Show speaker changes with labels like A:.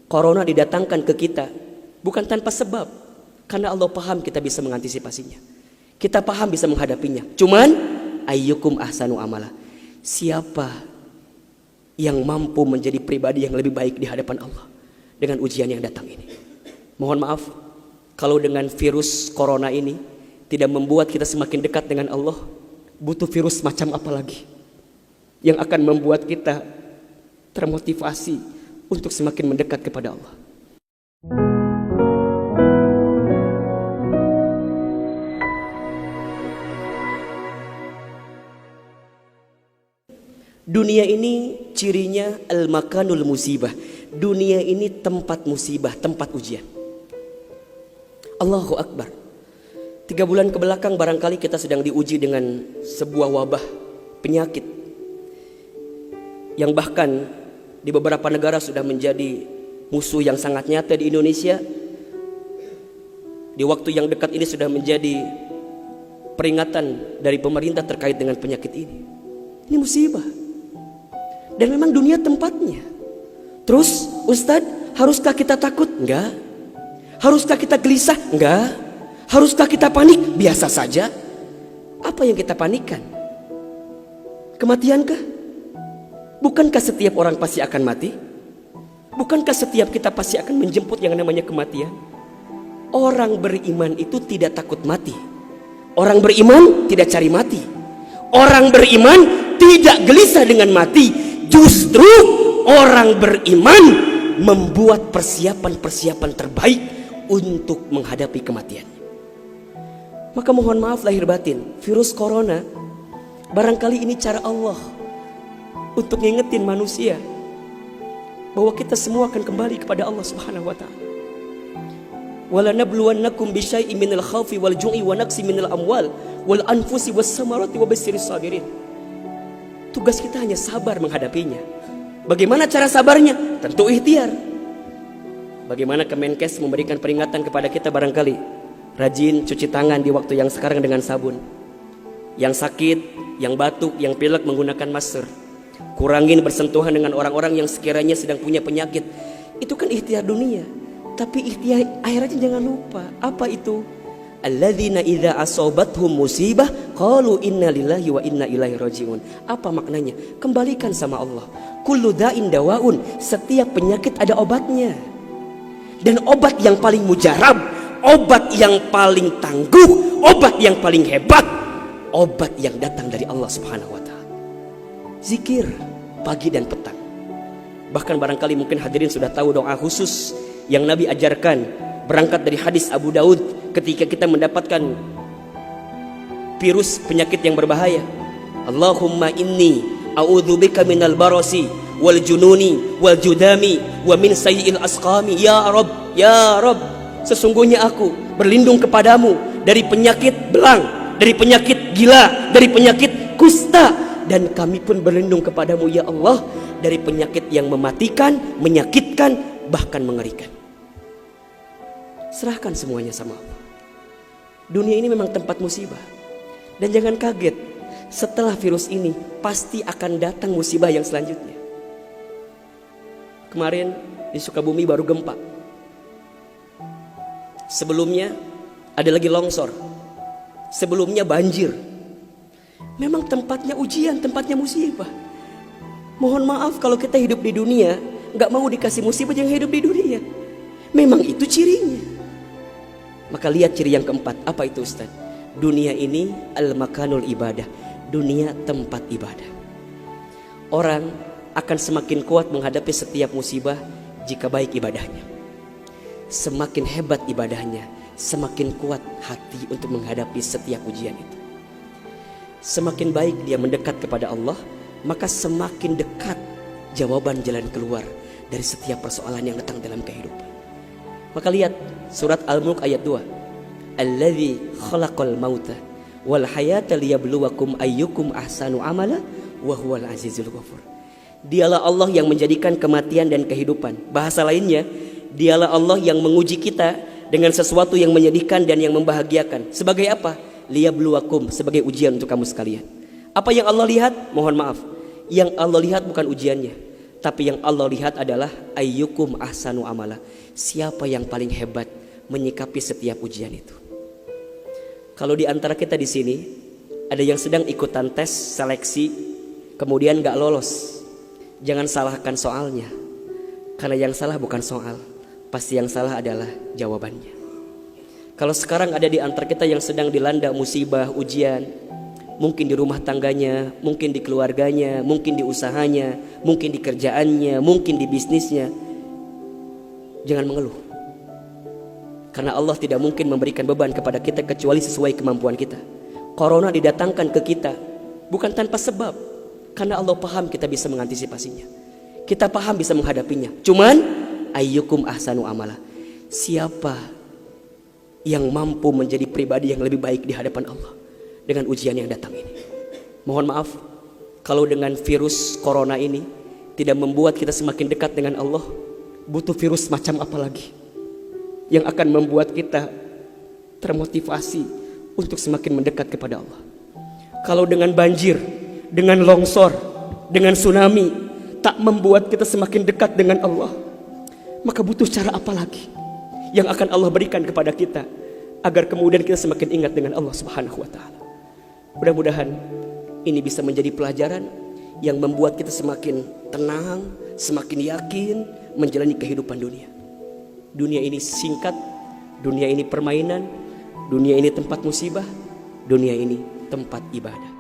A: Corona didatangkan ke kita bukan tanpa sebab, karena Allah paham kita bisa mengantisipasinya. Kita paham bisa menghadapinya. Cuman ayyukum ahsanu amala. Siapa yang mampu menjadi pribadi yang lebih baik di hadapan Allah dengan ujian yang datang ini. Mohon maaf kalau dengan virus corona ini tidak membuat kita semakin dekat dengan Allah. Butuh virus macam apa lagi yang akan membuat kita termotivasi untuk semakin mendekat kepada Allah. Dunia ini cirinya al-makanul musibah. Dunia ini tempat musibah, tempat ujian. Allahu Akbar. 3 bulan kebelakang barangkali kita sedang diuji dengan sebuah wabah penyakit yang bahkan di beberapa negara sudah menjadi musuh yang sangat nyata. Di Indonesia di waktu yang dekat ini sudah menjadi peringatan dari pemerintah terkait dengan penyakit ini. Ini musibah. Dan memang dunia tempatnya. Terus Ustadz, haruskah kita takut? Enggak. Haruskah kita gelisah? Enggak. Haruskah kita panik? Biasa saja. Apa yang kita panikkan? Kematiankah? Bukankah setiap orang pasti akan mati? Bukankah setiap kita pasti akan menjemput yang namanya kematian? Orang beriman itu tidak takut mati. Orang beriman tidak cari mati. Orang beriman tidak gelisah dengan mati. Justru orang beriman membuat persiapan-persiapan terbaik untuk menghadapi kematian. Maka mohon maaf lahir batin, virus corona barangkali ini cara Allah untuk ngingetin manusia bahwa kita semua akan kembali kepada Allah Subhanahu wa taala. Wala nabluwannakum bisyai'in minal khaufi wal ju'i wa naqsi minal amwal wal anfusi was samarati wa basyirus sabirin. Tugas kita hanya sabar menghadapinya. Bagaimana cara sabarnya? Tentu ikhtiar. Bagaimana Kemenkes memberikan peringatan kepada kita barangkali? Rajin cuci tangan di waktu yang sekarang dengan sabun. Yang sakit, yang batuk, yang pilek menggunakan masker. Kurangin bersentuhan dengan orang-orang yang sekiranya sedang punya penyakit. Itu kan ikhtiar dunia. Tapi ikhtiar akhiratnya jangan lupa. Apa itu? Alladzina idza asobathum musibah qalu inna lillahi wa inna ilaihi rajiun. Apa maknanya? Kembalikan sama Allah. Kullu da'in dawaun. Setiap penyakit ada obatnya. Dan obat yang paling mujarab, obat yang paling tangguh, obat yang paling hebat, obat yang datang dari Allah Subhanahu wa taala. Zikir pagi dan petang. Bahkan barangkali mungkin hadirin sudah tahu doa khusus yang Nabi ajarkan berangkat dari hadis Abu Daud ketika kita mendapatkan virus penyakit yang berbahaya. Allahumma inni a'udzubika minal barasi wal jununi wal judami wa min sayyi'il asqami. Ya Rabb, ya Rabb, sesungguhnya aku berlindung kepadamu dari penyakit belang, dari penyakit gila, dari penyakit kusta, dan kami pun berlindung kepadamu ya Allah dari penyakit yang mematikan, menyakitkan, bahkan mengerikan. Serahkan semuanya sama Allah. Dunia ini memang tempat musibah. Dan jangan kaget, setelah virus ini pasti akan datang musibah yang selanjutnya. Kemarin di Sukabumi baru gempa. Sebelumnya ada lagi longsor. Sebelumnya banjir. Memang tempatnya ujian, tempatnya musibah. Mohon maaf kalau kita hidup di dunia gak mau dikasih musibah yang hidup di dunia. Memang itu cirinya. Maka lihat ciri yang keempat. Apa itu Ustaz? Dunia ini al-makanul ibadah. Dunia tempat ibadah. Orang akan semakin kuat menghadapi setiap musibah jika baik ibadahnya. Semakin hebat ibadahnya, semakin kuat hati untuk menghadapi setiap ujian itu. Semakin baik dia mendekat kepada Allah, maka semakin dekat jawaban jalan keluar dari setiap persoalan yang datang dalam kehidupan. Maka lihat surat Al-Mulk ayat 2. Alladzi khalaqal mauta wal hayata liyabluwakum ayyukum ahsanu amala wa huwal azizul ghafur. Dialah Allah yang menjadikan kematian dan kehidupan. Bahasa lainnya, dialah Allah yang menguji kita dengan sesuatu yang menyedihkan dan yang membahagiakan. Sebagai apa? Liyabluwakum, sebagai ujian untuk kamu sekalian. Apa yang Allah lihat? Mohon maaf, yang Allah lihat bukan ujiannya, Tapi yang Allah lihat adalah ayyukum ahsanu amala. Siapa yang paling hebat menyikapi setiap ujian itu. Kalau di antara kita di sini ada yang sedang ikutan tes seleksi kemudian gak lolos, jangan salahkan soalnya. Karena yang salah bukan soal, pasti yang salah adalah jawabannya. Kalau sekarang ada di antara kita yang sedang dilanda musibah, ujian, mungkin di rumah tangganya, mungkin di keluarganya, mungkin di usahanya, mungkin di kerjaannya, mungkin di bisnisnya, jangan mengeluh. Karena Allah tidak mungkin memberikan beban kepada kita kecuali sesuai kemampuan kita. Corona didatangkan ke kita bukan tanpa sebab, karena Allah paham kita bisa mengantisipasinya, kita paham bisa menghadapinya. Cuman ayyukum ahsanu amala, siapa yang mampu menjadi pribadi yang lebih baik di hadapan Allah dengan ujian yang datang ini. Mohon maaf kalau dengan virus corona ini tidak membuat kita semakin dekat dengan Allah, butuh virus macam apa lagi yang akan membuat kita termotivasi untuk semakin mendekat kepada Allah. Kalau dengan banjir, dengan longsor, dengan tsunami tak membuat kita semakin dekat dengan Allah, maka butuh cara apa lagi yang akan Allah berikan kepada kita agar kemudian kita semakin ingat dengan Allah Subhanahu wa taala. Mudah-mudahan ini bisa menjadi pelajaran yang membuat kita semakin tenang, semakin yakin menjalani kehidupan dunia. Dunia ini singkat, dunia ini permainan, dunia ini tempat musibah, dunia ini tempat ibadah.